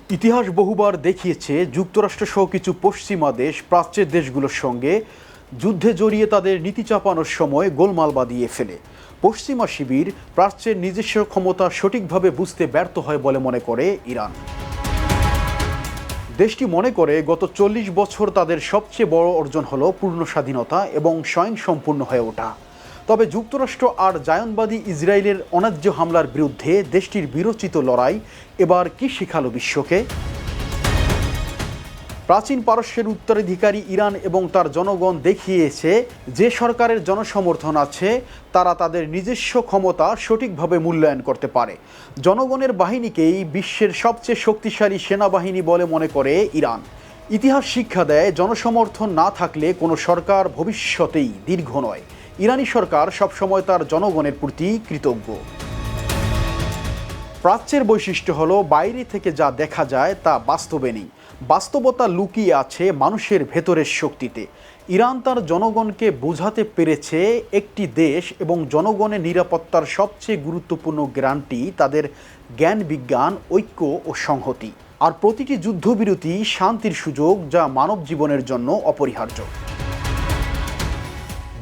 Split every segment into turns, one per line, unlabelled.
ইতিহাস বহুবার দেখিয়েছে যুক্তরাষ্ট্রসহ কিছু পশ্চিমা দেশ প্রাচ্যের দেশগুলোর সঙ্গে যুদ্ধে জড়িয়ে তাদের নীতি চাপানোর সময় গোলমাল বাঁধিয়ে ফেলে। পশ্চিমা শিবির প্রাচ্যের নিজস্ব ক্ষমতা সঠিকভাবে বুঝতে ব্যর্থ হয় বলে মনে করে ইরান। দেশটি মনে করে গত 40 বছর তাদের সবচেয়ে বড় অর্জন হলো পূর্ণ স্বাধীনতা এবং স্বয়ংসম্পূর্ণ হয়ে ওঠা। তবে যুক্তরাষ্ট্র আর জায়নবাদী ইসরায়েলের অন্যায্য হামলার বিরুদ্ধে দেশটির বিরোচিত লড়াই এবার কি শিখালো বিশ্বকে? প্রাচীন পারস্যের উত্তরাধিকারী ইরান এবং তার জনগণ দেখিয়েছে যে সরকারের জনসমর্থন আছে তারা তাদের নিজস্ব ক্ষমতা সঠিকভাবে মূল্যায়ন করতে পারে। জনগণের বাহিনীকেই বিশ্বের সবচেয়ে শক্তিশালী সেনাবাহিনী বলে মনে করে ইরান। ইতিহাস শিক্ষা দেয় জনসমর্থন না থাকলে কোনো সরকার ভবিষ্যতেই দীর্ঘ নয়। ইরানি সরকার সবসময় তার জনগণের প্রতি কৃতজ্ঞ। প্রাচ্যের বৈশিষ্ট্য হলো বাইরে থেকে যা দেখা যায় তা বাস্তবে নেই। বাস্তবতা লুকিয়ে আছে মানুষের ভেতরের শক্তিতে। ইরান তার জনগণকে বোঝাতে পেরেছে একটি দেশ এবং জনগণের নিরাপত্তার সবচেয়ে গুরুত্বপূর্ণ গ্যারান্টি তাদের জ্ঞান বিজ্ঞান ঐক্য ও সংহতি। আর প্রতিটি যুদ্ধবিরতি শান্তির সুযোগ, যা মানব জীবনের জন্য অপরিহার্য।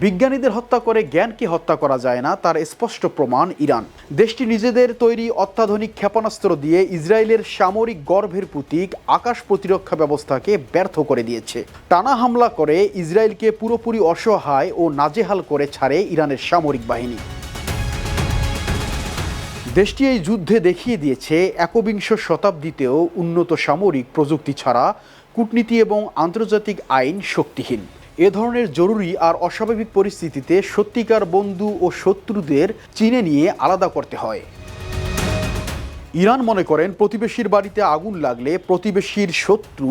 বিজ্ঞানীদের হত্যা করে জ্ঞানকে হত্যা করা যায় না, তার স্পষ্ট প্রমাণ ইরান। দেশটি নিজেদের তৈরি অত্যাধুনিক ক্ষেপণাস্ত্র দিয়ে ইসরায়েলের সামরিক গর্ভের প্রতীক আকাশ প্রতিরক্ষা ব্যবস্থাকে ব্যর্থ করে দিয়েছে। টানা হামলা করে ইসরায়েলকে পুরোপুরি অসহায় ও নাজেহাল করে ছাড়ে ইরানের সামরিক বাহিনী। দেশটি এই যুদ্ধে দেখিয়ে দিয়েছে একবিংশ শতাব্দীতেও উন্নত সামরিক প্রযুক্তি ছাড়া কূটনীতি এবং আন্তর্জাতিক আইন শক্তিহীন। এ ধরনের জরুরি আর অস্বাভাবিক পরিস্থিতিতে সত্যিকার বন্ধু ও শত্রুদের চিনে নিয়ে আলাদা করতে হয়। ইরান মনে করেন প্রতিবেশীর বাড়িতে আগুন লাগলে প্রতিবেশীর শত্রু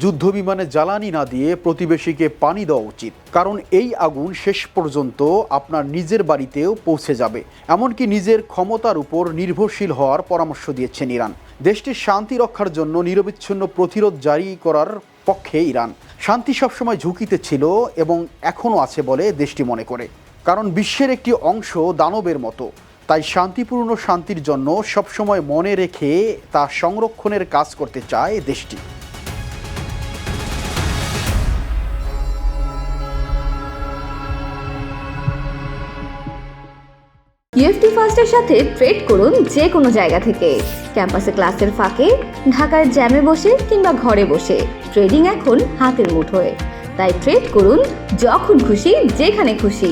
যুদ্ধবিমানে জ্বালানি না দিয়ে প্রতিবেশীকে পানি দেওয়া উচিত, কারণ এই আগুন শেষ পর্যন্ত আপনার নিজের বাড়িতেও পৌঁছে যাবে। এমনকি নিজের ক্ষমতার উপর নির্ভরশীল হওয়ার পরামর্শ দিয়েছেন ইরান। দেশটির শান্তি রক্ষার জন্য নিরবিচ্ছিন্ন প্রতিরোধ জারি করার পক্ষে ইরান। শান্তি সবসময় ঝুঁকিতে ছিল এবং এখনও আছে বলে দেশটি মনে করে, কারণ বিশ্বের একটি অংশ দানবের মতো। তাই শান্তির জন্য সবসময় মনে রেখে তা সংরক্ষণের কাজ করতে চায় দেশটি।
ইউএফটি ফার্স্টের সাথে ট্রেড করুন যে কোনো জায়গা থেকে। ক্যাম্পাসে ক্লাসের ফাঁকে, ঢাকার জ্যামে বসে কিংবা ঘরে বসে, ট্রেডিং এখন হাতের মুঠোয়। তাই ট্রেড করুন যখন খুশি, যেখানে খুশি।